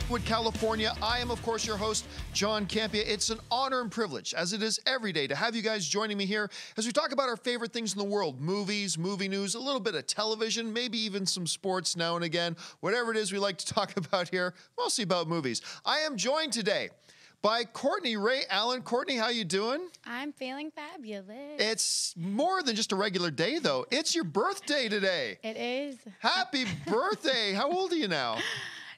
Lakewood, California. I am, of course, your host, John Campea. It's an honor and privilege, as it is every day, to have you guys joining me here as we talk about our favorite things in the world. Movies, movie news, a little bit of television, maybe even some sports now and again. Whatever it is we like to talk about here, mostly about movies. I am joined today by Courtney Ray Allen. Courtney, how you doing? I'm feeling fabulous. It's more than just a regular day, though. It's your birthday today. It is. Happy birthday. How old are you now?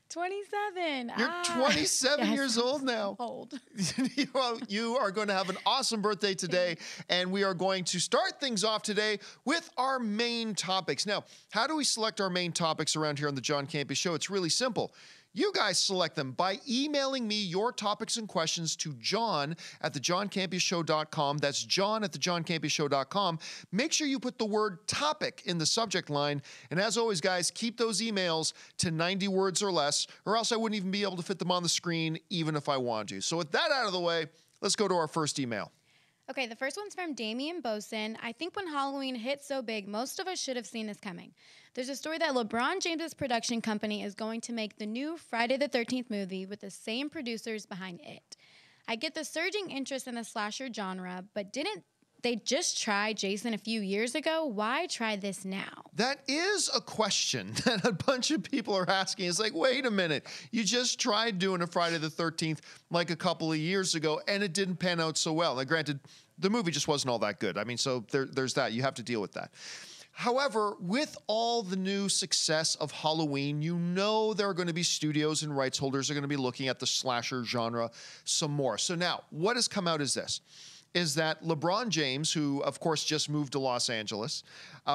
27. You're 27 yes, years old now. Old. Well, you are going to have an awesome birthday today, and we are going to start things off today with our main topics. Now, how do we select our main topics around here on the John Campea Show? It's really simple. You guys select them by emailing me your topics and questions to john@thejohncampeashow.com. That's john@thejohncampeashow.com. Make sure you put the word topic in the subject line. And as always, guys, keep those emails to 90 words or less, or else I wouldn't even be able to fit them on the screen, even if I wanted to. So with that out of the way, let's go to our first email. Okay, the first one's from Damian Boson. I think when Halloween hit so big, most of us should have seen this coming. There's a story that Lebron James' production company is going to make the new Friday the 13th movie with the same producers behind it. I get the surging interest in the slasher genre, but didn't they just try Jason a few years ago? Why try this now? That is a question that a bunch of people are asking. It's like, wait a minute. You just tried doing a Friday the 13th like a couple of years ago, and it didn't pan out so well. Now, granted, the movie just wasn't all that good. I mean, so there's that. You have to deal with that. However, with all the new success of Halloween, you know there are going to be studios and rights holders that are going to be looking at the slasher genre some more. So now, what has come out is this. Is that LeBron James, who, of course, just moved to Los Angeles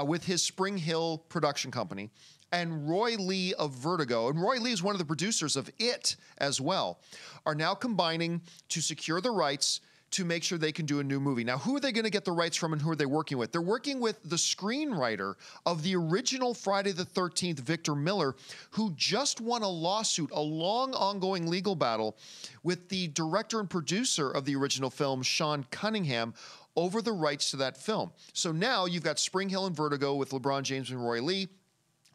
with his Spring Hill production company, and Roy Lee of Vertigo, and Roy Lee is one of the producers of It as well, are now combining to secure the rights to make sure they can do a new movie. Now, who are they going to get the rights from and who are they working with? They're working with the screenwriter of the original Friday the 13th, Victor Miller, who just won a lawsuit, a long ongoing legal battle with the director and producer of the original film, Sean Cunningham, over the rights to that film. So now you've got Spring Hill and Vertigo with LeBron James and Roy Lee,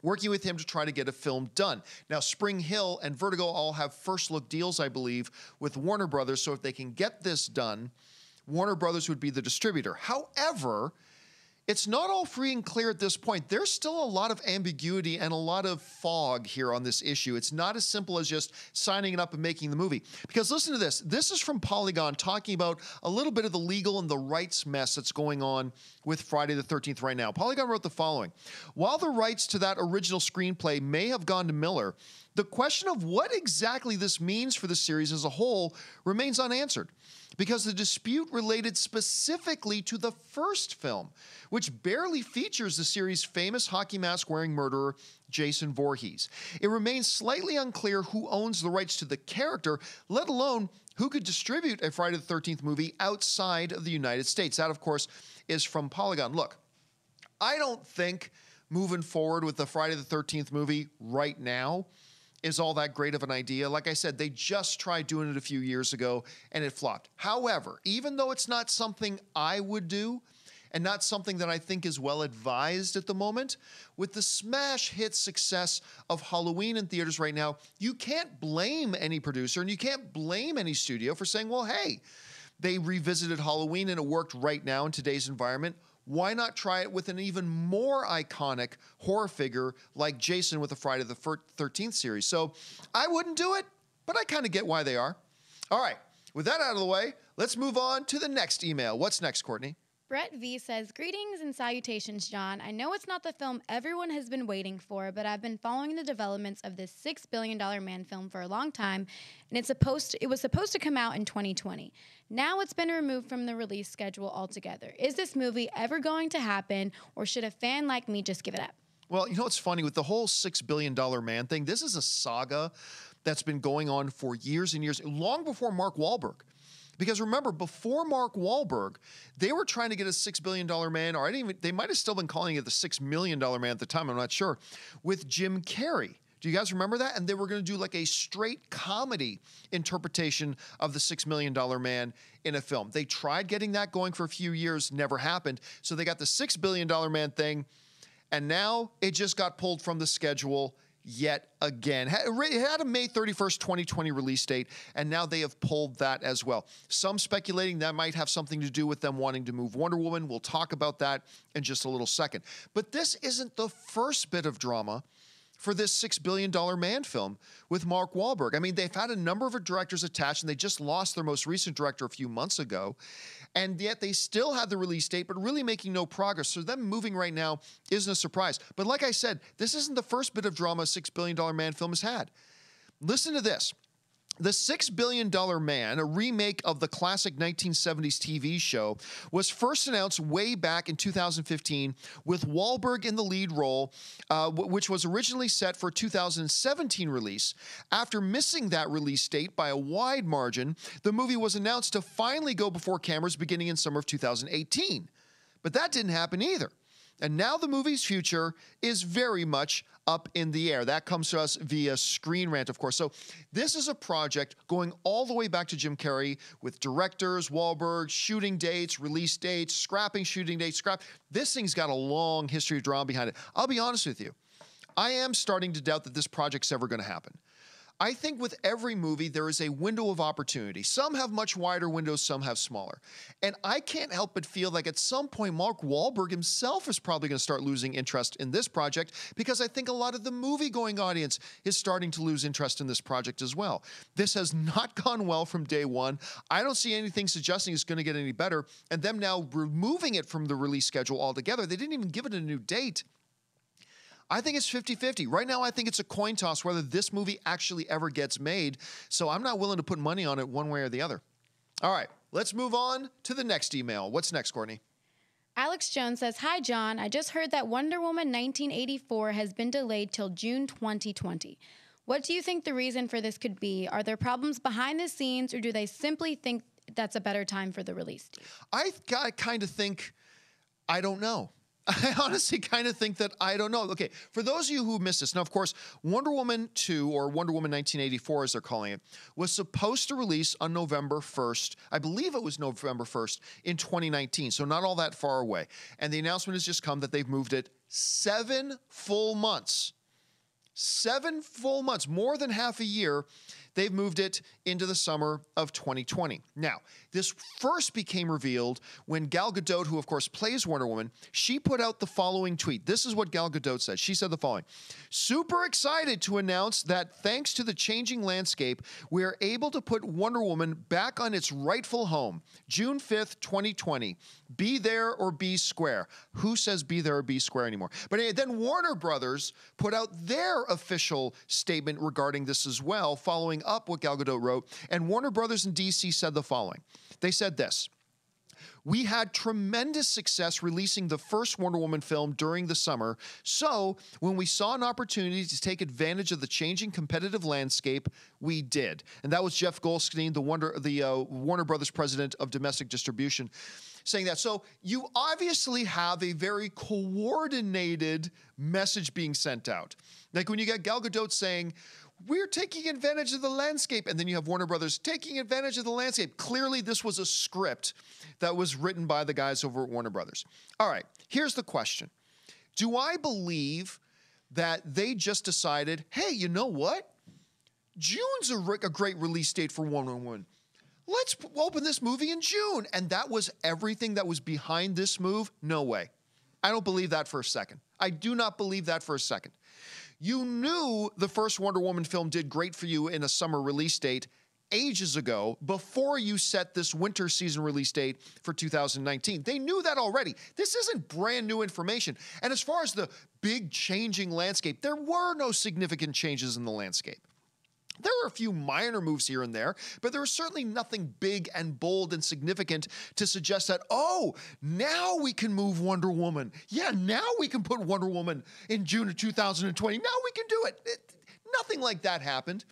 working with him to try to get a film done. Now, Spring Hill and Vertigo all have first look deals, I believe, with Warner Brothers. So if they can get this done, Warner Brothers would be the distributor. However, it's not all free and clear at this point. There's still a lot of ambiguity and a lot of fog here on this issue. It's not as simple as just signing it up and making the movie. Because listen to this. This is from Polygon talking about a little bit of the legal and the rights mess that's going on with Friday the 13th right now. Polygon wrote the following. While the rights to that original screenplay may have gone to Miller, the question of what exactly this means for the series as a whole remains unanswered, because the dispute related specifically to the first film, which barely features the series' famous hockey mask-wearing murderer, Jason Voorhees. It remains slightly unclear who owns the rights to the character, let alone who could distribute a Friday the 13th movie outside of the United States. That, of course, is from Polygon. Look, I don't think moving forward with the Friday the 13th movie right now is all that great of an idea. Like I said, they just tried doing it a few years ago and it flopped. However, even though it's not something I would do and not something that I think is well advised at the moment, with the smash hit success of Halloween in theaters right now, you can't blame any producer and you can't blame any studio for saying, well, hey, they revisited Halloween and it worked right now in today's environment. Why not try it with an even more iconic horror figure like Jason with the Friday the 13th series? So I wouldn't do it, but I kind of get why they are. All right, with that out of the way, let's move on to the next email. What's next, Courtney? Brett V says, greetings and salutations, John. I know it's not the film everyone has been waiting for, but I've been following the developments of this $6 billion man film for a long time, and it was supposed to come out in 2020. Now it's been removed from the release schedule altogether. Is this movie ever going to happen, or should a fan like me just give it up? Well, you know what's funny? With the whole $6 billion man thing, this is a saga that's been going on for years and years, long before Mark Wahlberg. Because remember, before Mark Wahlberg, they were trying to get a $6 billion man, or they might have still been calling it the $6 million man at the time, I'm not sure, with Jim Carrey. Do you guys remember that? And they were going to do like a straight comedy interpretation of the $6 Million Man in a film. They tried getting that going for a few years, never happened. So they got the $6 Billion Man thing, and now it just got pulled from the schedule yet again. It had a May 31st, 2020 release date, and now they have pulled that as well. Some speculating that might have something to do with them wanting to move Wonder Woman. We'll talk about that in just a little second. But this isn't the first bit of drama for this $6 billion man film with Mark Wahlberg. I mean, they've had a number of directors attached, and they just lost their most recent director a few months ago, and yet they still had the release date, but really making no progress. So them moving right now isn't a surprise. But like I said, this isn't the first bit of drama a $6 billion man film has had. Listen to this. The $6 Billion Man, a remake of the classic 1970s TV show, was first announced way back in 2015 with Wahlberg in the lead role, which was originally set for 2017 release. After missing that release date by a wide margin, the movie was announced to finally go before cameras beginning in summer of 2018. But that didn't happen either. And now the movie's future is very much up in the air. That comes to us via Screen Rant, of course. So this is a project going all the way back to Jim Carrey with directors, Wahlberg, shooting dates, release dates, scrapping shooting dates, This thing's got a long history of drama behind it. I'll be honest with you. I am starting to doubt that this project's ever going to happen. I think with every movie, there is a window of opportunity. Some have much wider windows, some have smaller. And I can't help but feel like at some point, Mark Wahlberg himself is probably going to start losing interest in this project, because I think a lot of the movie-going audience is starting to lose interest in this project as well. This has not gone well from day one. I don't see anything suggesting it's going to get any better. And them now removing it from the release schedule altogether, they didn't even give it a new date. I think it's 50-50. Right now, I think it's a coin toss whether this movie actually ever gets made. So I'm not willing to put money on it one way or the other. All right, let's move on to the next email. What's next, Courtney? Alex Jones says, "Hi, John. I just heard that Wonder Woman 1984 has been delayed till June 2020. What do you think the reason for this could be? Are there problems behind the scenes, or do they simply think that's a better time for the release date?" I kind of think, I don't know. I honestly kind of think that I don't know. Okay, for those of you who missed this, now, of course, Wonder Woman 2, or Wonder Woman 1984 as they're calling it, was supposed to release on November 1st. I believe it was November 1st in 2019, so not all that far away. And the announcement has just come that they've moved it 7 full months. 7 full months, more than half a year. They've moved it into the summer of 2020. Now, this first became revealed when Gal Gadot, who of course plays Wonder Woman, she put out the following tweet. This is what Gal Gadot said. She said the following: "Super excited to announce that thanks to the changing landscape, we are able to put Wonder Woman back on its rightful home, June 5th, 2020. Be there or be square." Who says be there or be square anymore? But anyway, then Warner Brothers put out their official statement regarding this as well, following up what Gal Gadot wrote, and Warner Brothers in DC said the following. They said this: "We had tremendous success releasing the first Wonder Woman film during the summer, so when we saw an opportunity to take advantage of the changing competitive landscape, we did." And that was Jeff Goldstein, the Warner Brothers president of domestic distribution, saying that. So you obviously have a very coordinated message being sent out. Like when you get Gal Gadot saying, "We're taking advantage of the landscape," and then you have Warner Brothers taking advantage of the landscape. Clearly, this was a script that was written by the guys over at Warner Brothers. All right, here's the question. Do I believe that they just decided, hey, you know what? June's a great release date for Wonder Woman. Let's open this movie in June. And that was everything that was behind this move? No way. I don't believe that for a second. I do not believe that for a second. You knew the first Wonder Woman film did great for you in a summer release date ages ago, before you set this winter season release date for 2019. They knew that already. This isn't brand new information. And as far as the big changing landscape, there were no significant changes in the landscape. There were a few minor moves here and there, but there was certainly nothing big and bold and significant to suggest that, oh, now we can move Wonder Woman. Yeah, now we can put Wonder Woman in June of 2020. Now we can do it. Nothing like that happened.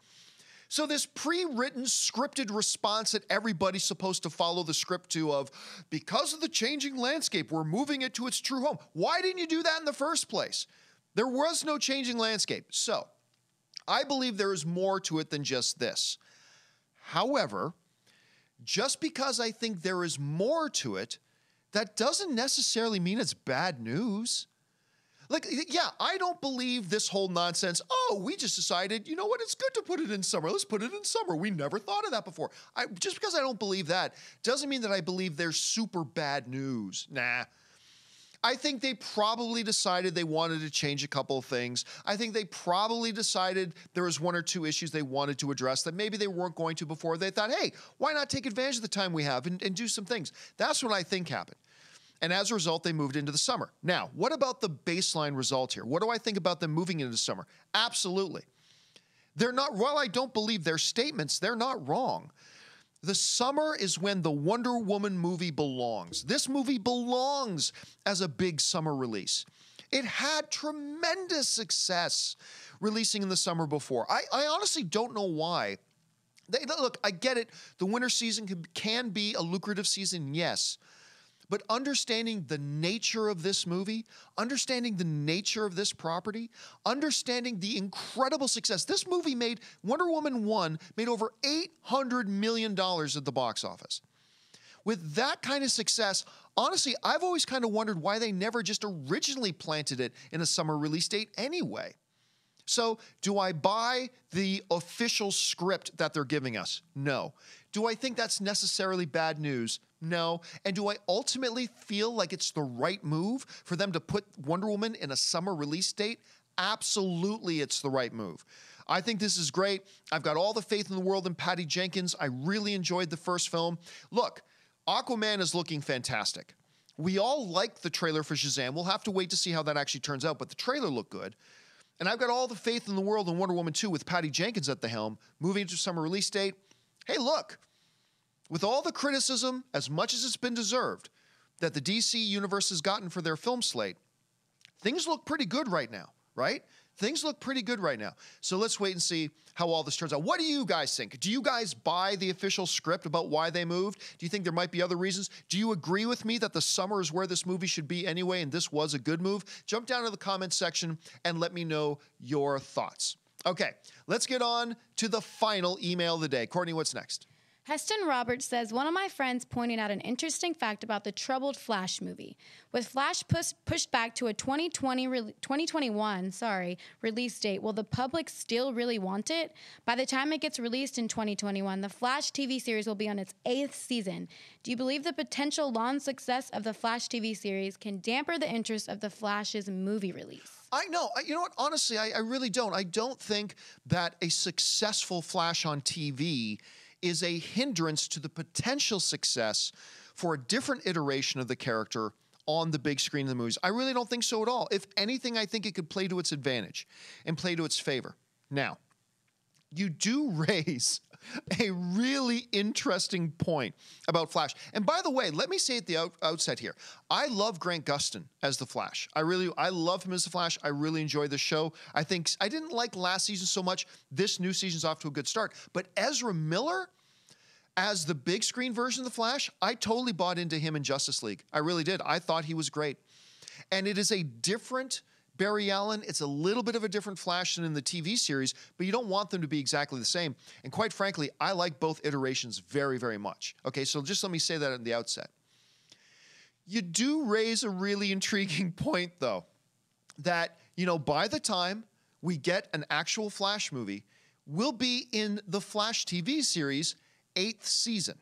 So this pre-written, scripted response that everybody's supposed to follow the script to of, because of the changing landscape, we're moving it to its true home. Why didn't you do that in the first place? There was no changing landscape. So I believe there is more to it than just this. However, just because I think there is more to it, that doesn't necessarily mean it's bad news. Like, yeah, I don't believe this whole nonsense. Oh, we just decided, you know what? It's good to put it in summer. Let's put it in summer. We never thought of that before. Just because I don't believe that doesn't mean that I believe there's super bad news. Nah. I think they probably decided they wanted to change a couple of things. I think they probably decided there was one or two issues they wanted to address that maybe they weren't going to before. They thought, hey, why not take advantage of the time we have and do some things? That's what I think happened. And as a result, they moved into the summer. Now, what about the baseline result here? What do I think about them moving into the summer? Absolutely. They're not, while I don't believe their statements, they're not wrong. The summer is when the Wonder Woman movie belongs. This movie belongs as a big summer release. It had tremendous success releasing in the summer before. I honestly don't know why. Look, I get it. The winter season can be a lucrative season, yes. But understanding the nature of this movie, understanding the nature of this property, understanding the incredible success. This movie made, Wonder Woman 1 made over $800 million at the box office. With that kind of success, honestly, I've always kind of wondered why they never just originally planted it in a summer release date anyway. So, do I buy the official script that they're giving us? No. Do I think that's necessarily bad news? No. And do I ultimately feel like it's the right move for them to put Wonder Woman in a summer release date? Absolutely, it's the right move. I think this is great. I've got all the faith in the world in Patty Jenkins. I really enjoyed the first film. Look, Aquaman is looking fantastic. We all liked the trailer for Shazam. We'll have to wait to see how that actually turns out, but the trailer looked good. And I've got all the faith in the world in Wonder Woman 2 with Patty Jenkins at the helm, moving into summer release date. Hey, look, with all the criticism, as much as it's been deserved, that the DC universe has gotten for their film slate, things look pretty good right now, right? Things look pretty good right now. So let's wait and see how all this turns out. What do you guys think? Do you guys buy the official script about why they moved? Do you think there might be other reasons? Do you agree with me that the summer is where this movie should be anyway, and this was a good move? Jump down to the comments section and let me know your thoughts. Okay, let's get on to the final email of the day. Courtney, what's next? Heston Roberts says, one of my friends pointed out an interesting fact about the troubled Flash movie. With Flash pushed back to a 2021 release date, will the public still really want it? By the time it gets released in 2021, the Flash TV series will be on its 8th season. Do you believe the potential long success of the Flash TV series can damper the interest of the Flash's movie release? I know. You know what? Honestly, I really don't. I don't think that a successful Flash on TV is a hindrance to the potential success for a different iteration of the character on the big screen in the movies. I really don't think so at all. If anything, I think it could play to its advantage and play to its favor. Now, you do raise a really interesting point about Flash. And by the way, let me say at the outset here, I love Grant Gustin as the Flash. I love him as the Flash. I really enjoy the show. I think I didn't like last season so much. This new season's off to a good start. But Ezra Miller as the big screen version of the Flash, I totally bought into him in Justice League. I really did. I thought he was great. And it is a different Barry Allen. It's a little bit of a different Flash than in the TV series, but you don't want them to be exactly the same. And quite frankly, I like both iterations very, very much. Okay, so just let me say that at the outset. You do raise a really intriguing point, though, that, you know, by the time we get an actual Flash movie, we'll be in the Flash TV series' 8th season.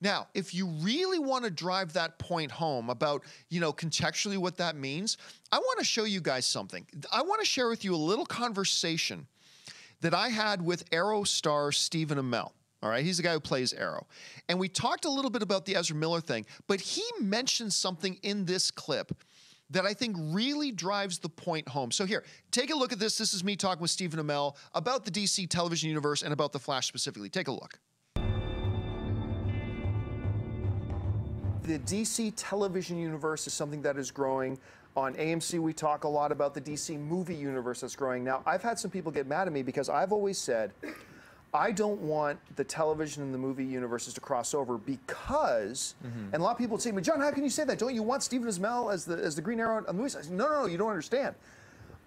Now, if you really want to drive that point home about, you know, contextually what that means, I want to show you guys something. I want to share with you a little conversation that I had with Arrow star Stephen Amell. All right, he's the guy who plays Arrow. And we talked a little bit about the Ezra Miller thing, but he mentioned something in this clip that I think really drives the point home. So here, take a look at this. This is me talking with Stephen Amell about the DC television universe and about the Flash specifically. Take a look. The DC television universe is something that is growing. On AMC, we talk a lot about the DC movie universe that's growing. Now, I've had some people get mad at me because I've always said, I don't want the television and the movie universes to cross over because, and a lot of people would say to me, John, how can you say that? Don't you want Stephen Amell as the Green Arrow on the movies? I said, no, you don't understand.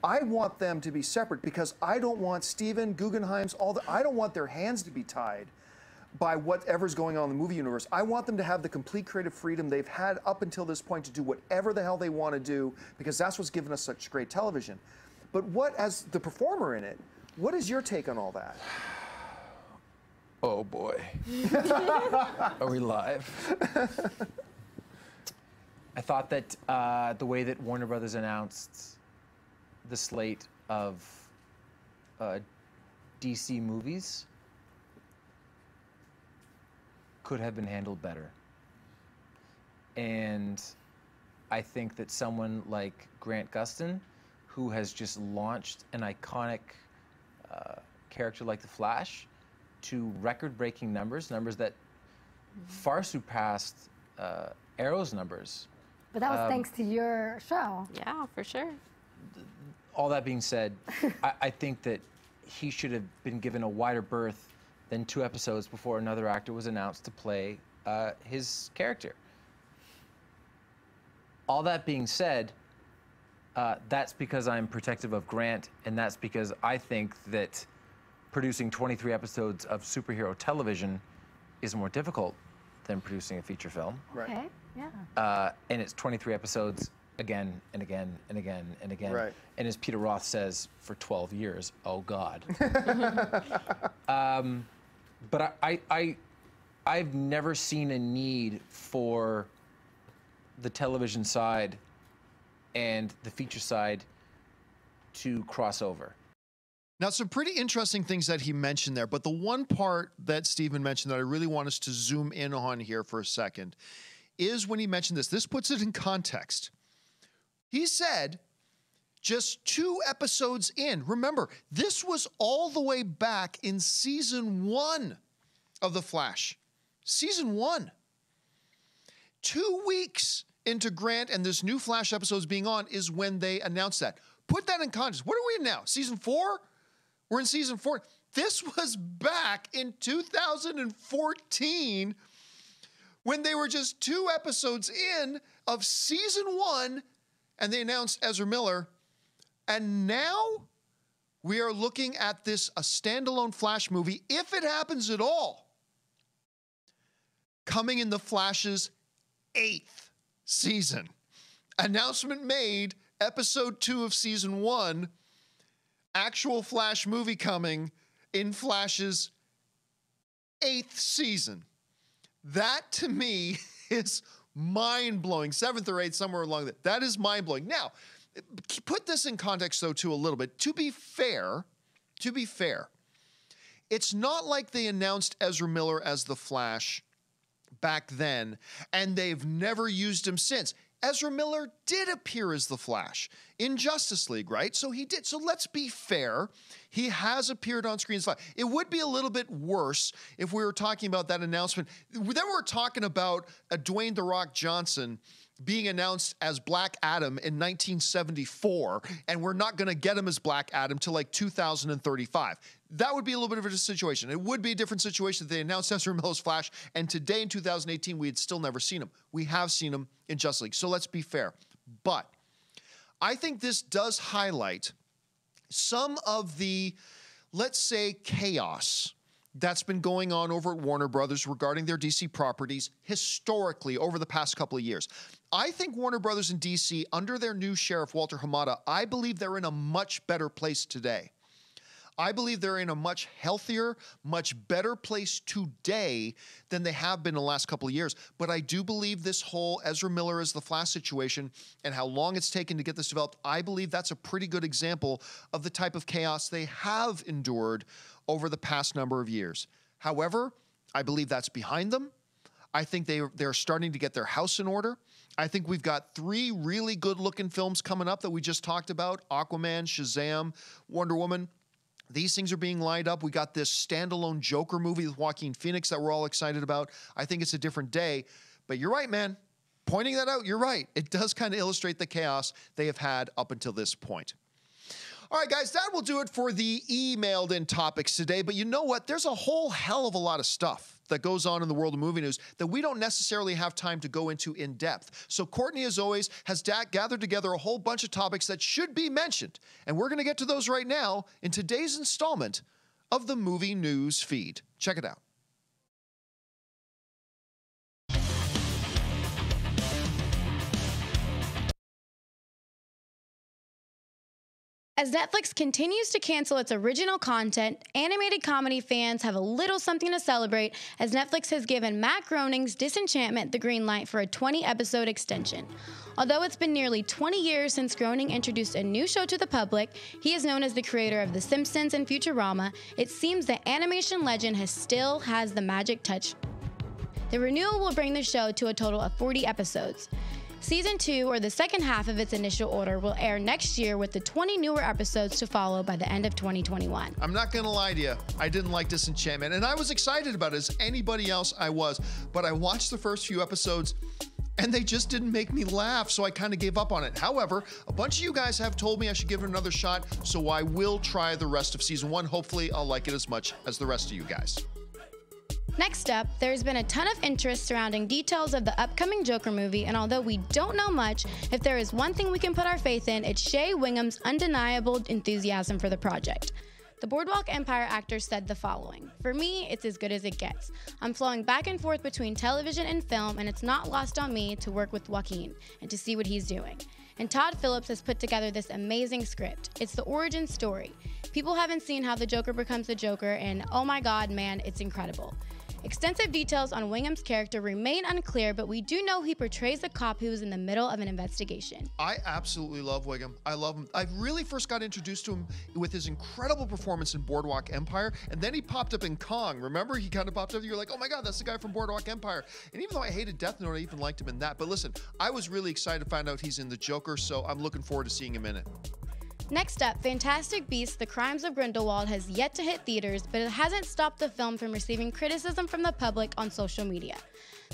I want them to be separate because I don't want Stephen Guggenheim's, I don't want their hands to be tied by whatever's going on in the movie universe. I want them to have the complete creative freedom they've had up until this point to do whatever the hell they want to do, because that's what's given us such great television. But what, as the performer in it, what is your take on all that? Oh boy. Are we live? I thought that the way that Warner Brothers announced the slate of DC movies could have been handled better. And I think that someone like Grant Gustin, who has just launched an iconic character like the Flash to record-breaking numbers that far surpassed Arrow's numbers. But that was thanks to your show. Yeah, for sure. All that being said, I think that he should have been given a wider berth than 2 episodes before another actor was announced to play his character. All that being said, that's because I'm protective of Grant, and that's because I think that producing 23 episodes of superhero television is more difficult than producing a feature film. Right. Okay, yeah. And it's 23 episodes again and again and again and again. Right. And as Peter Roth says, for 12 years, oh God. But I've never seen a need for the television side and the feature side to cross over. Now, some pretty interesting things that he mentioned there, but the one part that Stephen mentioned that I really want us to zoom in on here for a second is when he mentioned this. This puts it in context. He said, just 2 episodes in. Remember, this was all the way back in season 1 of The Flash. Season 1. 2 weeks into Grant and this new Flash episodes being on is when they announced that. Put that in context. What are we in now? Season 4? We're in season 4. This was back in 2014 when they were just 2 episodes in of season 1 and they announced Ezra Miller. And now we are looking at this, a standalone Flash movie, if it happens at all, coming in the Flash's 8th season. Announcement made, episode 2 of season 1, actual Flash movie coming in Flash's 8th season. That to me is mind-blowing. 7th or 8th, somewhere along that. That is mind-blowing. Now, put this in context, though, too, a little bit. To be fair, it's not like they announced Ezra Miller as the Flash back then, and they've never used him since. Ezra Miller did appear as the Flash in Justice League, right? So he did. So let's be fair. He has appeared on screen as Flash. It would be a little bit worse if we were talking about that announcement. Then we're talking about Dwayne "The Rock" Johnson being announced as Black Adam in 1974, and we're not going to get him as Black Adam till like 2035. That would be a little bit of a situation. It would be a different situation if they announced Ezra Miller's Flash, and today in 2018, we had still never seen him. We have seen him in Justice League, so let's be fair. But I think this does highlight some of the, let's say, chaos that's been going on over at Warner Brothers regarding their DC properties historically over the past couple of years. I think Warner Brothers and DC, under their new sheriff, Walter Hamada, I believe they're in a much better place today. I believe they're in a much healthier, much better place today than they have been in the last couple of years. But I do believe this whole Ezra Miller as the Flash situation and how long it's taken to get this developed, I believe that's a pretty good example of the type of chaos they have endured over the past number of years. However, I believe that's behind them. I think they're starting to get their house in order. I think we've got 3 really good-looking films coming up that we just talked about: Aquaman, Shazam, Wonder Woman. These things are being lined up. We got this standalone Joker movie with Joaquin Phoenix that we're all excited about. I think it's a different day. But you're right, man. Pointing that out, you're right. It does kind of illustrate the chaos they have had up until this point. All right, guys, that will do it for the emailed in topics today. But you know what? There's a whole hell of a lot of stuff that goes on in the world of movie news that we don't necessarily have time to go into in depth. So Courtney, as always, has gathered together a whole bunch of topics that should be mentioned. And we're going to get to those right now in today's installment of the Movie News Feed. Check it out. As Netflix continues to cancel its original content, animated comedy fans have a little something to celebrate as Netflix has given Matt Groening's Disenchantment the green light for a 20-episode extension. Although it's been nearly 20 years since Groening introduced a new show to the public, he is known as the creator of The Simpsons and Futurama, it seems the animation legend still has the magic touch. The renewal will bring the show to a total of 40 episodes. Season 2, or the second half of its initial order, will air next year with the 20 newer episodes to follow by the end of 2021. I'm not gonna lie to you, I didn't like Disenchantment, and I was excited about it as anybody else I was, but I watched the first few episodes and they just didn't make me laugh, so I kind of gave up on it. However, a bunch of you guys have told me I should give it another shot, so I will try the rest of season 1. Hopefully, I'll like it as much as the rest of you guys. Next up, there's been a ton of interest surrounding details of the upcoming Joker movie, and although we don't know much, if there is one thing we can put our faith in, it's Shea Wingham's undeniable enthusiasm for the project. The Boardwalk Empire actor said the following: "For me, it's as good as it gets. I'm flowing back and forth between television and film, and it's not lost on me to work with Joaquin and to see what he's doing. And Todd Phillips has put together this amazing script. It's the origin story. People haven't seen how the Joker becomes the Joker, and oh my god, man, it's incredible." Extensive details on Wingham's character remain unclear, but we do know he portrays a cop who is in the middle of an investigation. I absolutely love Wiggum. I love him. I really first got introduced to him with his incredible performance in Boardwalk Empire, and then he popped up in Kong. Remember? He kind of popped up, you're like, oh my god, that's the guy from Boardwalk Empire. And even though I hated Death Note, I even liked him in that. But listen, I was really excited to find out he's in the Joker, so I'm looking forward to seeing him in it. Next up, Fantastic Beasts: The Crimes of Grindelwald has yet to hit theaters, but it hasn't stopped the film from receiving criticism from the public on social media.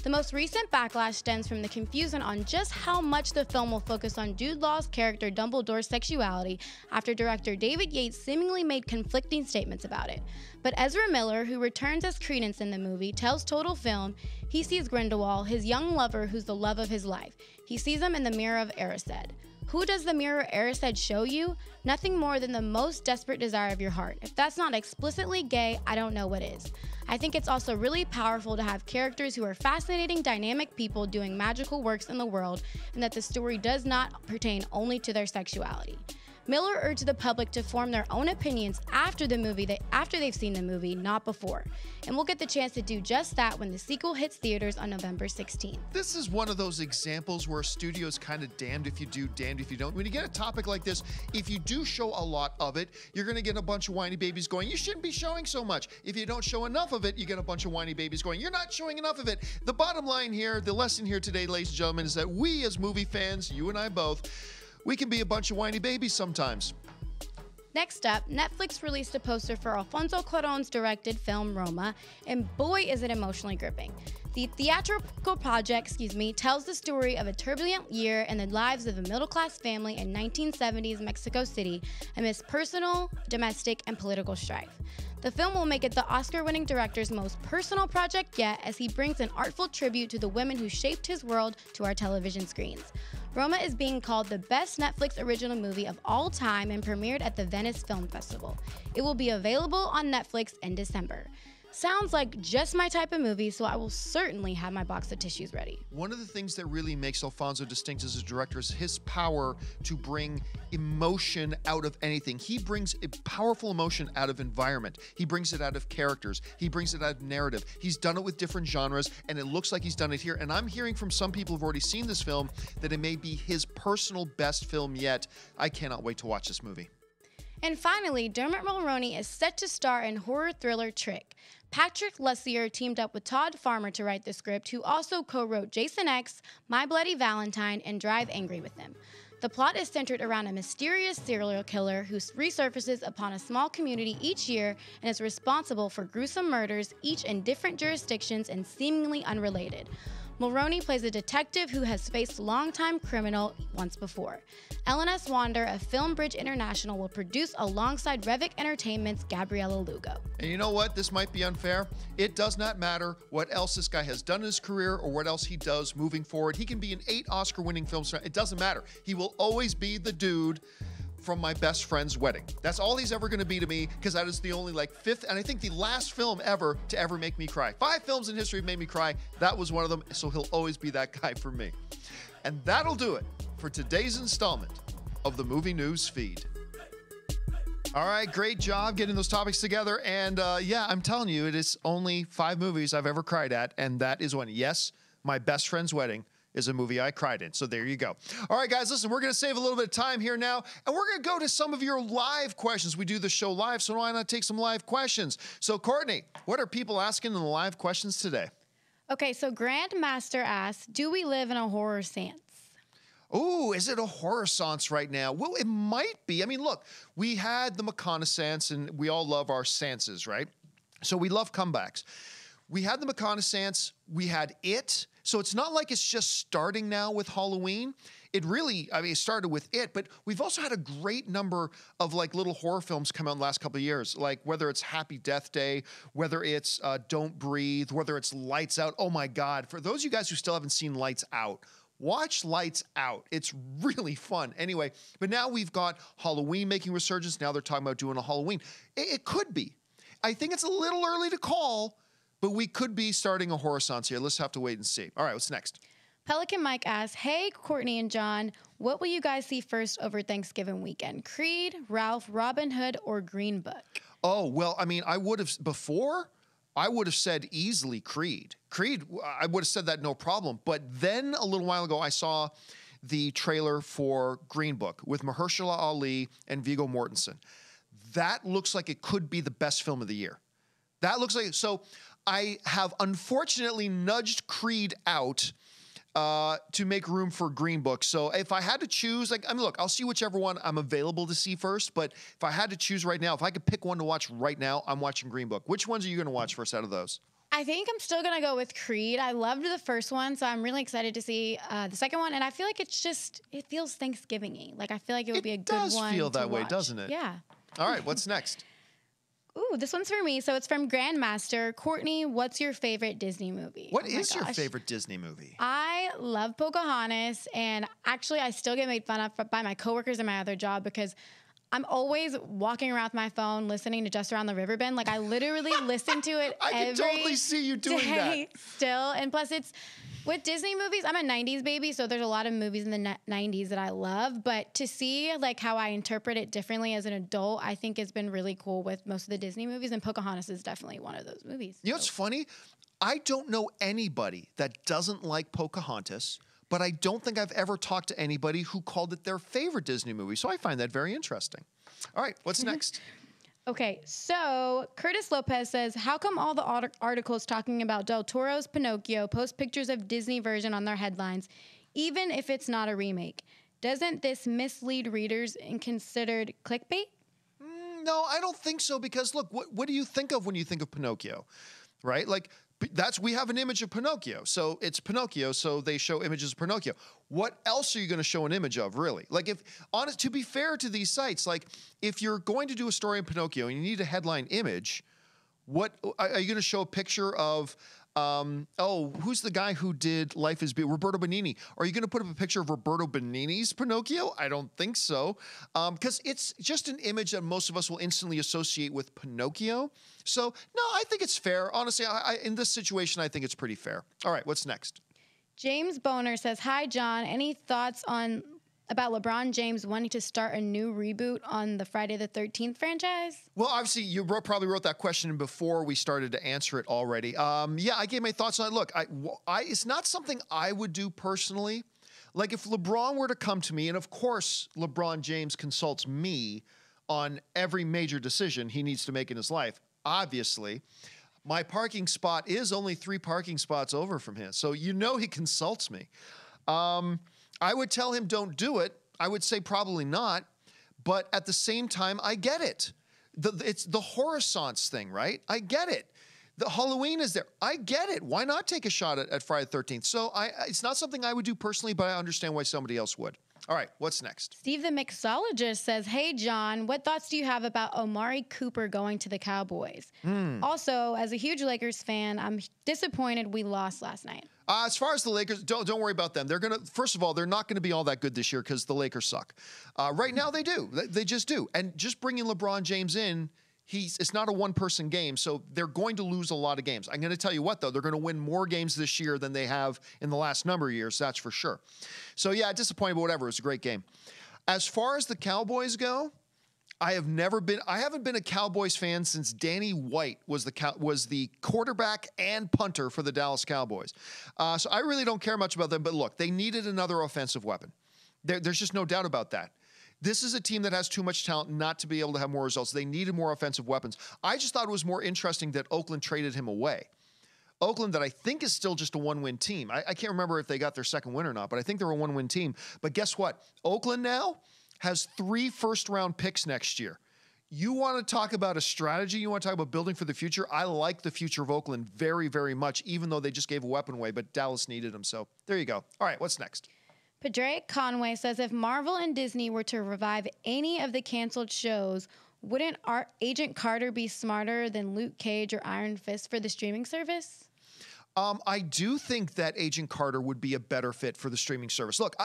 The most recent backlash stems from the confusion on just how much the film will focus on Jude Law's character Dumbledore's sexuality after director David Yates seemingly made conflicting statements about it. But Ezra Miller, who returns as Credence in the movie, tells Total Film he sees Grindelwald, his young lover who's the love of his life. He sees him in the mirror of Erised. Who does the mirror Erised show you? Nothing more than the most desperate desire of your heart. If that's not explicitly gay, I don't know what is. I think it's also really powerful to have characters who are fascinating, dynamic people doing magical works in the world, and that the story does not pertain only to their sexuality. Miller urged the public to form their own opinions after they've seen the movie, not before. And we'll get the chance to do just that when the sequel hits theaters on November 16th. This is one of those examples where a studio is kind of damned if you do, damned if you don't. When you get a topic like this, if you do show a lot of it, you're going to get a bunch of whiny babies going, you shouldn't be showing so much. If you don't show enough of it, you get a bunch of whiny babies going, you're not showing enough of it. The bottom line here, the lesson here today, ladies and gentlemen, is that we as movie fans, you and I both, we can be a bunch of whiny babies sometimes. Next up, Netflix released a poster for Alfonso Cuarón's directed film Roma, and boy is it emotionally gripping. The theatrical project, tells the story of a turbulent year in the lives of a middle-class family in 1970s Mexico City amidst personal, domestic, and political strife. The film will make it the Oscar-winning director's most personal project yet, as he brings an artful tribute to the women who shaped his world to our television screens. Roma is being called the best Netflix original movie of all time and premiered at the Venice Film Festival. It will be available on Netflix in December. Sounds like just my type of movie, so I will certainly have my box of tissues ready. One of the things that really makes Alfonso distinct as a director is his power to bring emotion out of anything. He brings a powerful emotion out of environment. He brings it out of characters. He brings it out of narrative. He's done it with different genres, and it looks like he's done it here. And I'm hearing from some people who've already seen this film that it may be his personal best film yet. I cannot wait to watch this movie. And finally, Dermot Mulroney is set to star in horror thriller Trick. Patrick Lussier teamed up with Todd Farmer to write the script, who also co-wrote Jason X, My Bloody Valentine, and Drive Angry with Them. The plot is centered around a mysterious serial killer who resurfaces upon a small community each year and is responsible for gruesome murders, each in different jurisdictions and seemingly unrelated. Mulroney plays a detective who has faced a longtime criminal once before. L&S Wander of Filmbridge International will produce alongside Revic Entertainment's Gabriella Lugo. And you know what? This might be unfair. It does not matter what else this guy has done in his career or what else he does moving forward. He can be in 8 Oscar-winning films. It doesn't matter. He will always be the dude from My Best Friend's Wedding. That's all he's ever going to be to me, because that is the only 5th and I think the last film ever to ever make me cry. 5 films in history have made me cry. That was one of them, so he'll always be that guy for me. And that'll do it for today's installment of the Movie News Feed. All right, great job getting those topics together. And yeah, I'm telling you, it is only 5 movies I've ever cried at, and that is one. Yes, my best friend's wedding is a movie I cried in. So there you go. All right, guys, listen, we're going to save a little bit of time here now, and we're going to go to some of your live questions. We do the show live, so why not take some live questions? So, Courtney, what are people asking in the live questions today? Okay, so Grandmaster asks, do we live in a horror stance? Oh, is it a horror seance right now? Well, it might be. I mean, look, we had the McConaissance, and we all love our seances, right? So we love comebacks. We had the McConaissance. We had It. So it's not like it's just starting now with Halloween. It really, I mean, it started with It, but we've also had a great number of like little horror films come out in the last couple of years, like whether it's Happy Death Day, whether it's Don't Breathe, whether it's Lights Out. Oh my God, for those of you guys who still haven't seen Lights Out, watch Lights Out. It's really fun. Anyway, but now we've got Halloween making resurgence. Now they're talking about doing a Halloween. It could be. I think it's a little early to call, but we could be starting a horror seance here. Let's have to wait and see. All right, what's next? Pelican Mike asks, hey, Courtney and John, what will you guys see first over Thanksgiving weekend? Creed, Ralph, Robin Hood, or Green Book? Oh, well, I mean, I would have said easily Creed. Creed, I would have said that no problem. But then a little while ago, I saw the trailer for Green Book with Mahershala Ali and Viggo Mortensen. That looks like it could be the best film of the year. That looks like, so I have unfortunately nudged Creed out to make room for Green Book. So if I had to choose, like, I mean, look, I'll see whichever one I'm available to see first. But if I had to choose right now, if I could pick one to watch right now, I'm watching Green Book. Which ones are you going to watch first out of those? I think I'm still going to go with Creed. I loved the first one, so I'm really excited to see the second one. And I feel like it feels Thanksgiving-y. Like, I feel like it would be a good one. It does feel that way, watch. Doesn't it? Yeah. All right, what's next? Ooh, this one's for me. So it's from Grandmaster. Courtney, what's your favorite Disney movie? What is your favorite Disney movie? I love Pocahontas, and actually I still get made fun of by my coworkers in my other job because I'm always walking around with my phone listening to Just Around the River Bend. Like, I literally listen to it I can totally see you doing that. Still. And plus, it's with Disney movies, I'm a 90s baby, so there's a lot of movies in the 90s that I love. But to see, like, how I interpret it differently as an adult, I think has been really cool with most of the Disney movies. And Pocahontas is definitely one of those movies. You know what's funny? I don't know anybody that doesn't like Pocahontas, but I don't think I've ever talked to anybody who called it their favorite Disney movie. So I find that very interesting. All right, what's next? Okay, so Curtis Lopez says, how come all the articles talking about Del Toro's Pinocchio post pictures of Disney version on their headlines, even if it's not a remake? Doesn't this mislead readers and considered clickbait? No, I don't think so, because look, what do you think of when you think of Pinocchio, right? Like, we have an image of Pinocchio, so it's Pinocchio, so they show images of Pinocchio. What else are you going to show an image of, really? Like, to be fair to these sites, like, if you're going to do a story in Pinocchio and you need a headline image, what are you going to show a picture of? Who's the guy who did Life is Beautiful? Roberto Benigni. Are you going to put up a picture of Roberto Benigni's Pinocchio? I don't think so, because it's just an image that most of us will instantly associate with Pinocchio. So, no, I think it's fair. Honestly, in this situation, I think it's pretty fair. All right, what's next? James Boner says, hi, John. Any thoughts about LeBron James wanting to start a new reboot on the Friday the 13th franchise? Well, obviously, you probably wrote that question before we started to answer it already. Yeah, I gave my thoughts on it. Look, it's not something I would do personally. Like, if LeBron were to come to me, and of course, LeBron James consults me on every major decision he needs to make in his life, obviously. My parking spot is only 3 parking spots over from his, so you know he consults me. I would tell him don't do it. I would say probably not. But at the same time, I get it. It's the horror seance thing, right? I get it. The Halloween is there. I get it. Why not take a shot at Friday the 13th? So it's not something I would do personally, but I understand why somebody else would. All right, what's next? Steve the Mixologist says, hey, John, what thoughts do you have about Omari Cooper going to the Cowboys? Also, as a huge Lakers fan, I'm disappointed we lost last night. As far as the Lakers, don't worry about them. First of all, they're not going to be all that good this year because the Lakers suck. Right now, they do. They just do. And just bringing LeBron James in, it's not a one-person game, so they're going to lose a lot of games. I'm going to tell you what, though. They're going to win more games this year than they have in the last number of years, that's for sure. So, yeah, disappointed, but whatever. It was a great game. As far as the Cowboys go, I haven't been a Cowboys fan since Danny White was the quarterback and punter for the Dallas Cowboys. So I really don't care much about them. But look, they needed another offensive weapon. There's just no doubt about that. This is a team that has too much talent not to be able to have more results. They needed more offensive weapons. I just thought it was more interesting that Oakland traded him away. Oakland, that I think is still just a one-win team. I can't remember if they got their second win or not, but I think they're a one-win team. But guess what? Oakland now has 3 first-round picks next year. You want to talk about a strategy? You want to talk about building for the future? I like the future of Oakland very, very much, even though they just gave a weapon away, but Dallas needed them. So there you go. All right, what's next? Padraig Conway says, if Marvel and Disney were to revive any of the canceled shows, wouldn't our Agent Carter be smarter than Luke Cage or Iron Fist for the streaming service? I do think that Agent Carter would be a better fit for the streaming service. Look,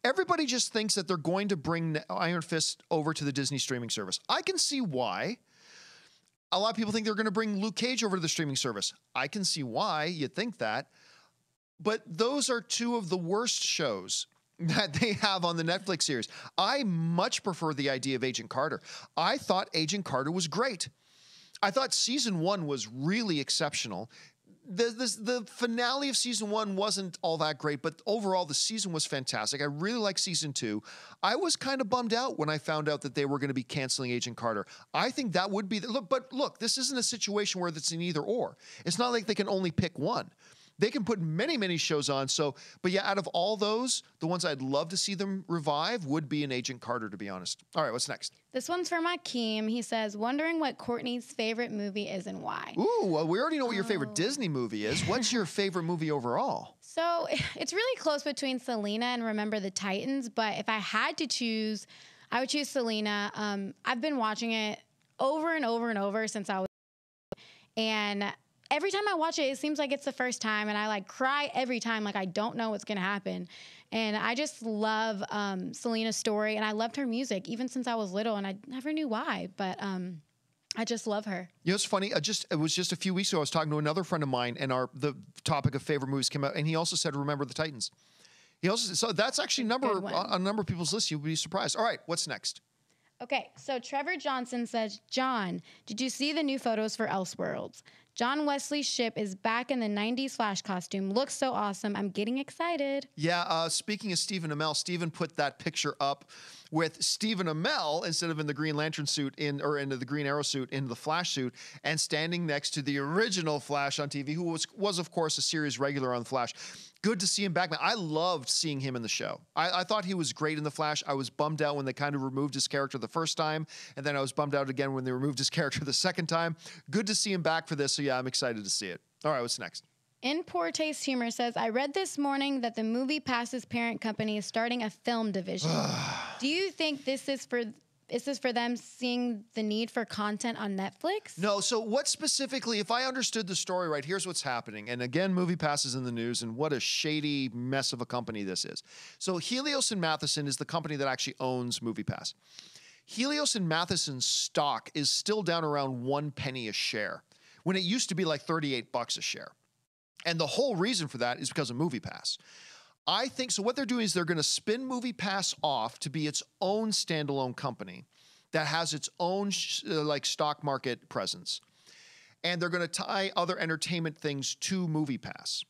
everybody just thinks that they're going to bring Iron Fist over to the Disney streaming service. I can see why. A lot of people think they're going to bring Luke Cage over to the streaming service. I can see why you think that. But those are 2 of the worst shows that they have on the Netflix series. I much prefer the idea of Agent Carter. I thought Agent Carter was great. I thought season 1 was really exceptional. The finale of season 1 wasn't all that great, but overall the season was fantastic. I really like season 2. I was kind of bummed out when I found out that they were going to be canceling Agent Carter. I think that would be but look, this isn't a situation where it's an either or. It's not like they can only pick one. They can put many, many shows on. So, but yeah, out of all those, the ones I'd love to see them revive would be an Agent Carter, to be honest. All right, what's next? This one's from Akeem. He says, wondering what Courtney's favorite movie is and why. Ooh, well, we already know what your favorite Disney movie is. What's your favorite movie overall? So it's really close between Selena and Remember the Titans, but if I had to choose, I would choose Selena. I've been watching it over and over and over since I was, and every time I watch it, it seems like it's the first time, and I like cry every time, like I don't know what's gonna happen. And I just love Selena's story, and I loved her music even since I was little, and I never knew why, but I just love her. You know, it's funny. It was just a few weeks ago. I was talking to another friend of mine, and the topic of favorite movies came out, and he also said, "Remember the Titans." So that's actually a number of people's list. You'd be surprised. All right, what's next? Okay, so Trevor Johnson says, John, did you see the new photos for Elseworlds? John Wesley's ship is back in the 90s Flash costume. Looks so awesome. I'm getting excited. Yeah, speaking of Stephen Amell, Stephen put that picture up with Stephen Amell instead of in the Green Lantern suit or into the Green Arrow suit, in the Flash suit, and standing next to the original Flash on TV, who was of course a series regular on the Flash. Good to see him back, man. I loved seeing him in the show. I thought he was great in the Flash. I was bummed out when they kind of removed his character the first time, and then I was bummed out again when they removed his character the second time. Good to see him back for this, so yeah, I'm excited to see it. All right, what's next? In Poor Taste Humor says, I read this morning that the MoviePass's parent company is starting a film division. Do you think this is for them seeing the need for content on Netflix? No, so what specifically, if I understood the story right, here's what's happening. And again, MoviePass is in the news, and what a shady mess of a company this is. So Helios and Matheson is the company that actually owns MoviePass. Helios and Matheson's stock is still down around 1 penny a share, when it used to be like $38 a share. And the whole reason for that is because of MoviePass. I think, so what they're doing is they're going to spin MoviePass off to be its own standalone company that has its own like stock market presence. And they're going to tie other entertainment things to MoviePass.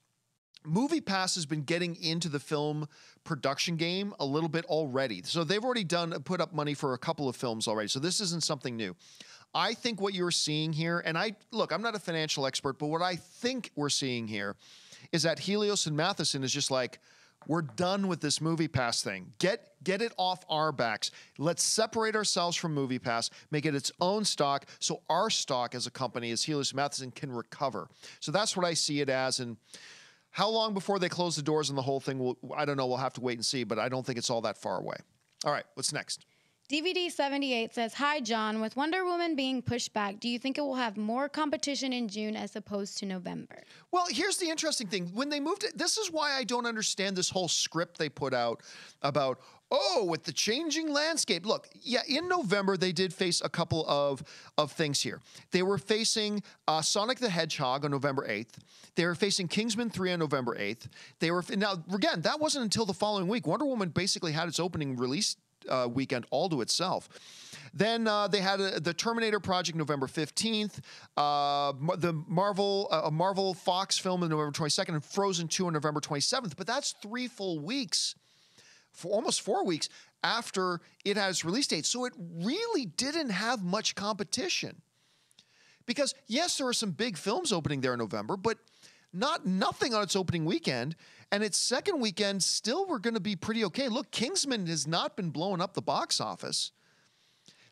MoviePass has been getting into the film production game a little bit already. So they've already put up money for a couple of films already. So this isn't something new. I think what you're seeing here, and look, I'm not a financial expert, but what I think we're seeing here is that Helios and Matheson is just like, we're done with this MoviePass thing. Get it off our backs. Let's separate ourselves from MoviePass, make it its own stock, so our stock as a company, as Helios and Matheson, can recover. So that's what I see it as. And how long before they close the doors on the whole thing, I don't know. We'll have to wait and see, but I don't think it's all that far away. All right, what's next? DVD78 says, hi, John. With Wonder Woman being pushed back, do you think it will have more competition in June as opposed to November? Well, here's the interesting thing. When they moved it, this is why I don't understand this whole script they put out about, with the changing landscape. Look, yeah, in November, they did face a couple of things here. They were facing Sonic the Hedgehog on November 8th. They were facing Kingsman 3 on November 8th. Now, again, that wasn't until the following week. Wonder Woman basically had its opening release weekend all to itself. Then they had the Terminator project November 15th, the Marvel Fox film on November 22nd, and Frozen 2 on November 27th. But that's 3 full weeks, for almost 4 weeks after it had its release date. So it really didn't have much competition. Because yes, there are some big films opening there in November, but nothing on its opening weekend. And its second weekend still were going to be pretty okay. Look, Kingsman has not been blowing up the box office.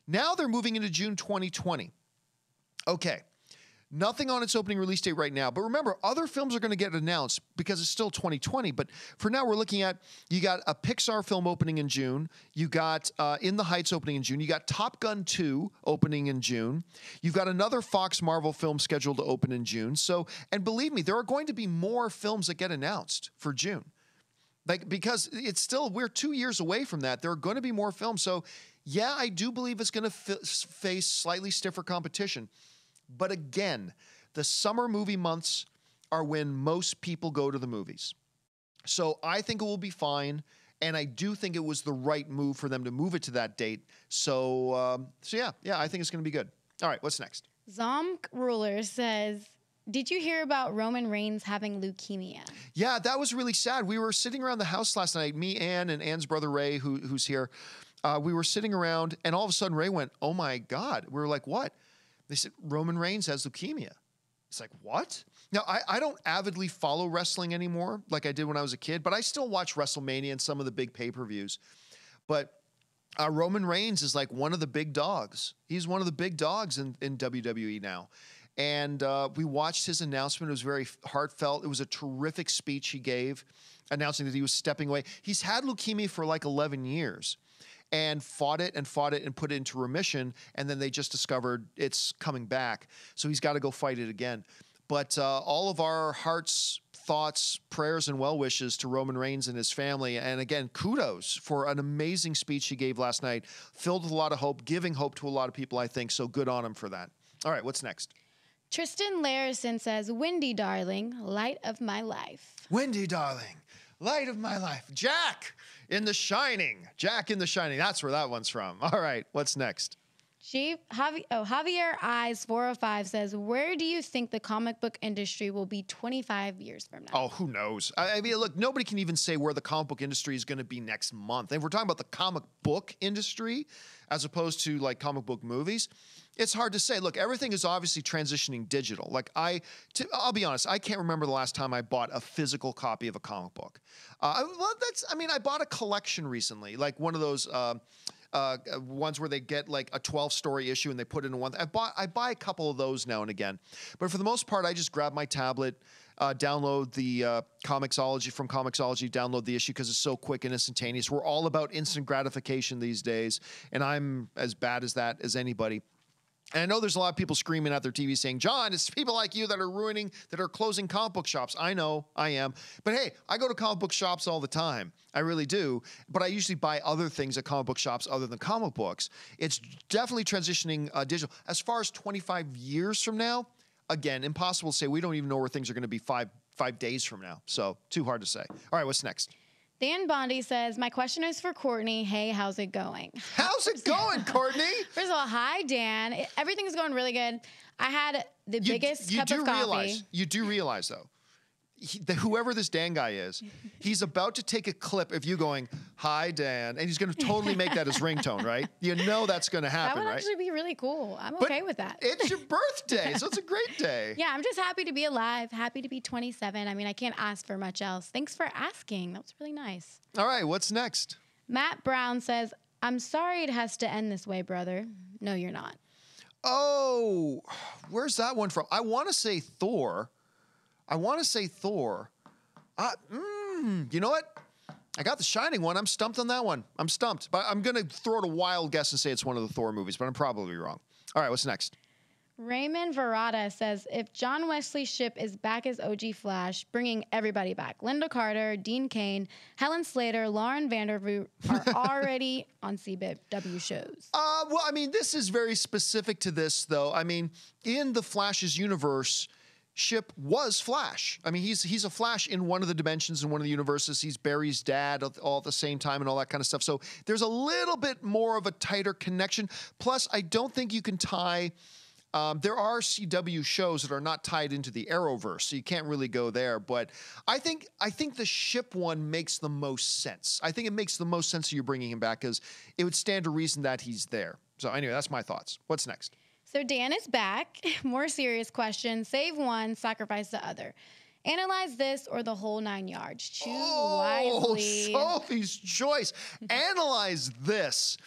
Now they're moving into June 2020. Okay, nothing on its opening release date right now. But remember, other films are going to get announced because it's still 2020. But for now, we're looking at, you got a Pixar film opening in June. You got In the Heights opening in June. You got Top Gun 2 opening in June. You've got another Fox Marvel film scheduled to open in June. So, and believe me, there are going to be more films that get announced for June. Because it's still, we're 2 years away from that. There are going to be more films. So, yeah, I do believe it's going to face slightly stiffer competition. But again, the summer movie months are when most people go to the movies. So I think it will be fine. And I do think it was the right move for them to move it to that date. So yeah, I think it's going to be good. All right, what's next? Zomk Ruler says, did you hear about Roman Reigns having leukemia? Yeah, that was really sad. We were sitting around the house last night, me, Ann, and Ann's brother Ray, who's here. We were sitting around, and all of a sudden Ray went, "Oh my God." We were like, "What?" They said, "Roman Reigns has leukemia." It's like, what? Now, I don't avidly follow wrestling anymore like I did when I was a kid, but I still watch WrestleMania and some of the big pay-per-views. But Roman Reigns is like one of the big dogs. He's one of the big dogs in WWE now. And we watched his announcement. It was very heartfelt. It was a terrific speech he gave, announcing that he was stepping away. He's had leukemia for like 11 years. And fought it and put it into remission, and then they just discovered it's coming back. So he's got to go fight it again. But all of our hearts, thoughts, prayers, and well wishes to Roman Reigns and his family. And again, kudos for an amazing speech he gave last night, filled with a lot of hope, giving hope to a lot of people, I think. So good on him for that. All right, what's next? Tristan Larison says, Wendy, darling, light of my life. Wendy, darling, light of my life. Jack in The Shining. Jack in The Shining. That's where that one's from. All right, what's next? Javier Eyes 405 says, where do you think the comic book industry will be 25 years from now? Oh, who knows? I mean, look, nobody can even say where the comic book industry is going to be next month. If we're talking about the comic book industry as opposed to like comic book movies, it's hard to say. Look, everything is obviously transitioning digital. Like I'll be honest, I can't remember the last time I bought a physical copy of a comic book. I bought a collection recently, like one of those ones where they get like a 12-story issue and they put it in one. I buy a couple of those now and again, but for the most part, I just grab my tablet, download the Comixology from Comixology, download the issue because it's so quick and instantaneous. We're all about instant gratification these days, and I'm as bad as that as anybody. And I know there's a lot of people screaming at their TV saying, John, it's people like you that are closing comic book shops. I know, I am. But hey, I go to comic book shops all the time. I really do. But I usually buy other things at comic book shops other than comic books. It's definitely transitioning digital. As far as 25 years from now, again, impossible to say. We don't even know where things are going to be five days from now. So too hard to say. All right, what's next? Dan Bondi says, my question is for Courtney. Hey, how's it going? How's it going, Courtney? First of all, hi, Dan. Everything's going really good. I had the biggest cup of coffee. You do realize, though, whoever this Dan guy is, he's about to take a clip of you going, hi, Dan, and he's going to totally make that his ringtone, right? You know that's going to happen, right? That would actually be really cool. I'm okay with that. It's your birthday, so it's a great day. Yeah, I'm just happy to be alive, happy to be 27. I mean, I can't ask for much else. Thanks for asking. That was really nice. All right, what's next? Matt Brown says, I'm sorry it has to end this way, brother. No, you're not. Oh, where's that one from? I want to say Thor. You know what? I got The Shining one. I'm stumped on that one. I'm stumped. But I'm going to throw out a wild guess and say it's one of the Thor movies, but I'm probably wrong. All right, what's next? Raymond Verada says, if John Wesley Shipp is back as OG Flash, bringing everybody back, Linda Carter, Dean Cain, Helen Slater, Lauren Vandervoot are already on CW shows. Well, I mean, this is very specific to this, though. I mean, in the Flash's universe, ship was Flash. I mean, he's a Flash in one of the dimensions in one of the universes. He's Barry's dad all at the same time and all that kind of stuff. So there's a little bit more of a tighter connection. Plus, I don't think you can tie. There are CW shows that are not tied into the Arrowverse, so you can't really go there. But I think the ship one makes the most sense. I think it makes the most sense of you bringing him back because it would stand to reason that he's there. So anyway, that's my thoughts. What's next? So Dan is back. More serious question. Save one, sacrifice the other. Analyze this or the whole 9 yards. Choose wisely. Sophie's choice. Analyze this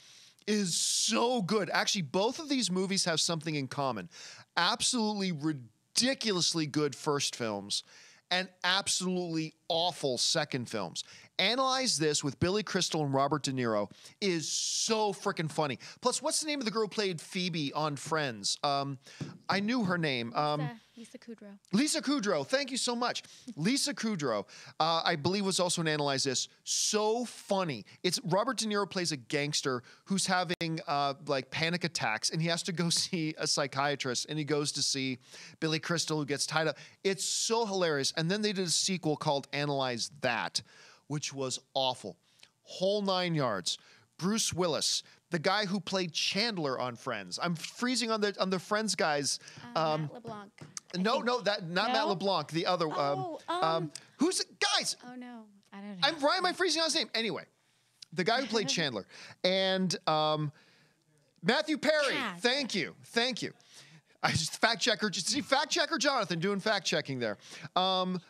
is so good. Actually, both of these movies have something in common. Absolutely ridiculously good first films and absolutely awful second films. Analyze This with Billy Crystal and Robert De Niro is so freaking funny. Plus, what's the name of the girl who played Phoebe on Friends? I knew her name. Lisa Kudrow. Lisa Kudrow, thank you so much. Lisa Kudrow, I believe, was also in Analyze This. So funny. It's Robert De Niro plays a gangster who's having like panic attacks, and he has to go see a psychiatrist, and he goes to see Billy Crystal, who gets tied up. It's so hilarious. And then they did a sequel called Analyze That, which was awful. Whole 9 yards. Bruce Willis, the guy who played Chandler on Friends. I'm freezing on the Friends guys. Matt LeBlanc. Not Matt LeBlanc. The other. Who's guys? Oh no, I don't know. Why am I freezing on his name? Anyway, the guy who played Chandler and Matthew Perry. Thank you. I just fact checker Jonathan doing fact checking there. And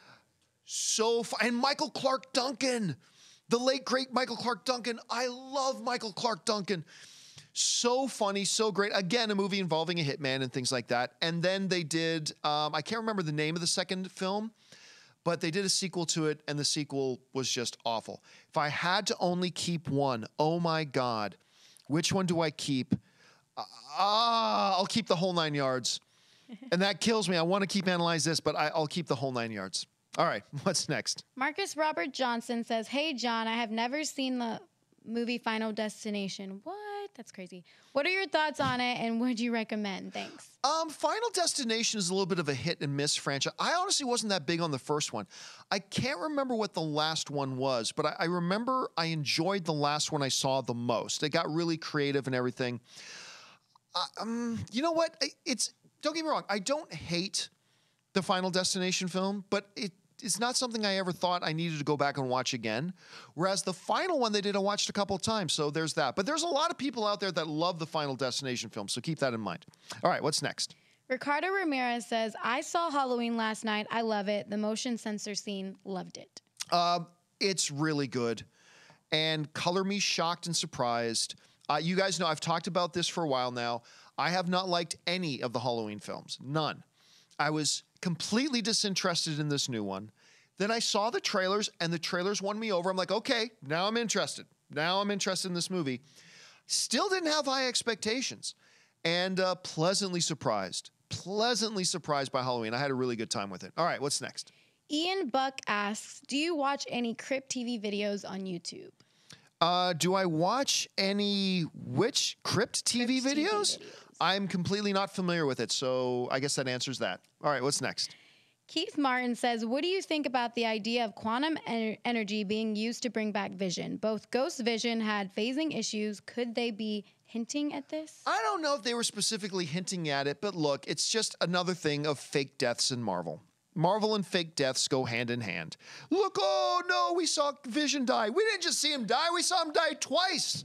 Michael Clark Duncan, the late great Michael Clark Duncan. I love Michael Clark Duncan. So funny, so great. Again, a movie involving a hitman and things like that. And then they did, I can't remember the name of the second film, but they did a sequel to it, and the sequel was just awful. If I had to only keep one, oh my God, which one do I keep? I'll keep the whole 9 yards. And that kills me. I want to keep Analyze This, but I'll keep the whole 9 yards. All right, what's next? Marcus Robert Johnson says, "Hey, John, I have never seen the movie Final Destination." What? That's crazy. What are your thoughts on it, and would you recommend? Thanks. Final Destination is a little bit of a hit and miss franchise. I honestly wasn't that big on the first one. I can't remember what the last one was, but I remember I enjoyed the last one I saw the most. It got really creative and everything. You know what? Don't get me wrong. I don't hate the Final Destination film, but it's not something I ever thought I needed to go back and watch again. Whereas the final one they did, I watched a couple of times, so there's that. But there's a lot of people out there that love the Final Destination film, so keep that in mind. All right, what's next? Ricardo Ramirez says, "I saw Halloween last night. I love it. The motion sensor scene, loved it." It's really good. And color me shocked and surprised. You guys know I've talked about this for a while now. I have not liked any of the Halloween films. None. I was completely disinterested in this new one. Then I saw the trailers, and the trailers won me over. I'm like, okay, now I'm interested. Now I'm interested in this movie. Still didn't have high expectations. And pleasantly surprised by Halloween. I had a really good time with it. All right, what's next? Ian Buck asks, "Do you watch any Crypt TV videos on YouTube?" Do I watch any Crypt TV videos? I'm completely not familiar with it, so I guess that answers that. All right, what's next? Keith Martin says, "What do you think about the idea of quantum energy being used to bring back Vision? Both Ghost Vision had phasing issues. Could they be hinting at this?" I don't know if they were specifically hinting at it, but look, it's just another thing of fake deaths in Marvel. Marvel and fake deaths go hand in hand. Look, oh no, we saw Vision die. We didn't just see him die, we saw him die twice.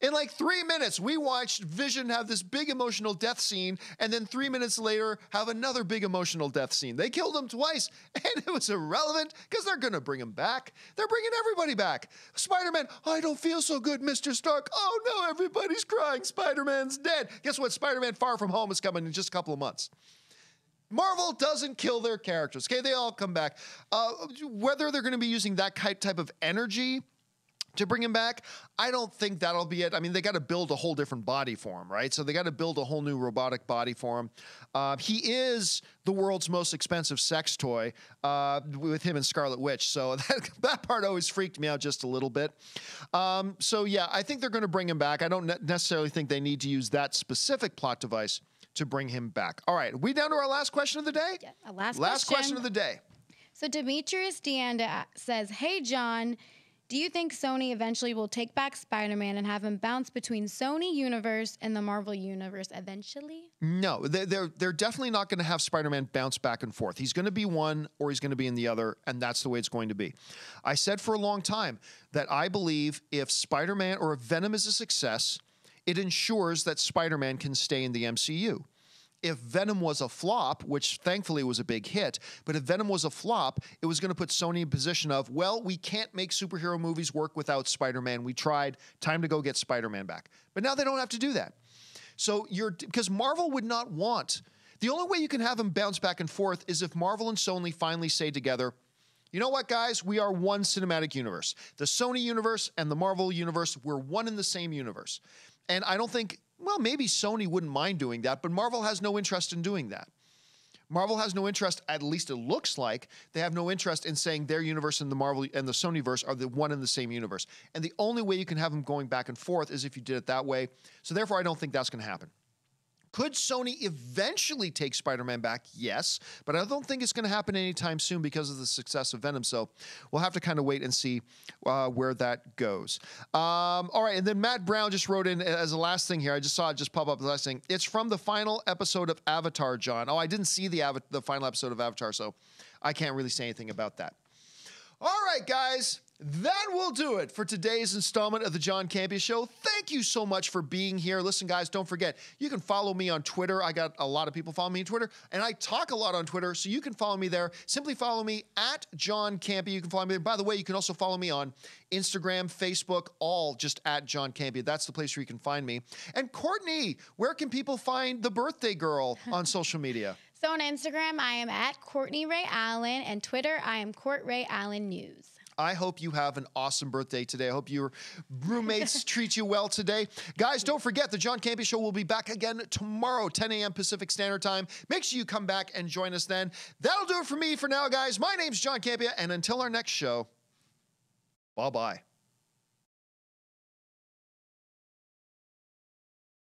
In like 3 minutes, we watched Vision have this big emotional death scene, and then 3 minutes later, have another big emotional death scene. They killed him twice, and it was irrelevant because they're going to bring him back. They're bringing everybody back. Spider-Man, I don't feel so good, Mr. Stark. Oh no, everybody's crying. Spider-Man's dead. Guess what? Spider-Man Far From Home is coming in just a couple of months. Marvel doesn't kill their characters. Okay, they all come back. Whether they're going to be using that type of energy to bring him back, I don't think that'll be it. I mean, they got to build a whole different body for him, right? So they got to build a whole new robotic body for him. He is the world's most expensive sex toy with him and Scarlet Witch. So that part always freaked me out just a little bit. So yeah, I think they're going to bring him back. I don't necessarily think they need to use that specific plot device to bring him back. All right, we down to our last question of the day? Yeah, a last question of the day. So Demetrius Deanda says, hey, John, do you think Sony eventually will take back Spider-Man and have him bounce between Sony Universe and the Marvel Universe eventually? No, they're definitely not going to have Spider-Man bounce back and forth. He's going to be one or he's going to be in the other, and that's the way it's going to be. I said for a long time that I believe if Spider-Man or if Venom is a success, it ensures that Spider-Man can stay in the MCU. If Venom was a flop, which thankfully was a big hit, but if Venom was a flop, it was going to put Sony in a position of, well, we can't make superhero movies work without Spider-Man. We tried. Time to go get Spider-Man back. But now they don't have to do that. So because Marvel would not want, the only way you can have them bounce back and forth is if Marvel and Sony finally say together, you know what, guys? We are one cinematic universe. The Sony universe and the Marvel universe, we're one in the same universe. And I don't think, well, maybe Sony wouldn't mind doing that, but Marvel has no interest in doing that. Marvel has no interest, at least it looks like, they have no interest in saying their universe and the Marvel and the Sonyverse are the one in the same universe. And the only way you can have them going back and forth is if you did it that way. So therefore, I don't think that's going to happen. Could Sony eventually take Spider-Man back? Yes, but I don't think it's going to happen anytime soon because of the success of Venom. So we'll have to kind of wait and see where that goes. All right, and then Matt Brown just wrote in as a last thing here. I just saw it just pop up as the last thing. It's from the final episode of Avatar, John. Oh, I didn't see the final episode of Avatar, so I can't really say anything about that. All right, guys. That will do it for today's installment of the John Campea Show. Thank you so much for being here. Listen, guys, don't forget, you can follow me on Twitter. I got a lot of people following me on Twitter, and I talk a lot on Twitter, so you can follow me there. Simply follow me at John Campea. You can follow me there. By the way, you can also follow me on Instagram, Facebook, all just at John Campea. That's the place where you can find me. And Courtney, where can people find the birthday girl on social media? So on Instagram, I am at Courtney Ray Allen, and Twitter, I am Court Ray Allen News. I hope you have an awesome birthday today. I hope your roommates treat you well today. Guys, don't forget, the John Campea Show will be back again tomorrow, 10 a.m. Pacific Standard Time. Make sure you come back and join us then. That'll do it for me for now, guys. My name's John Campea, and until our next show, bye-bye.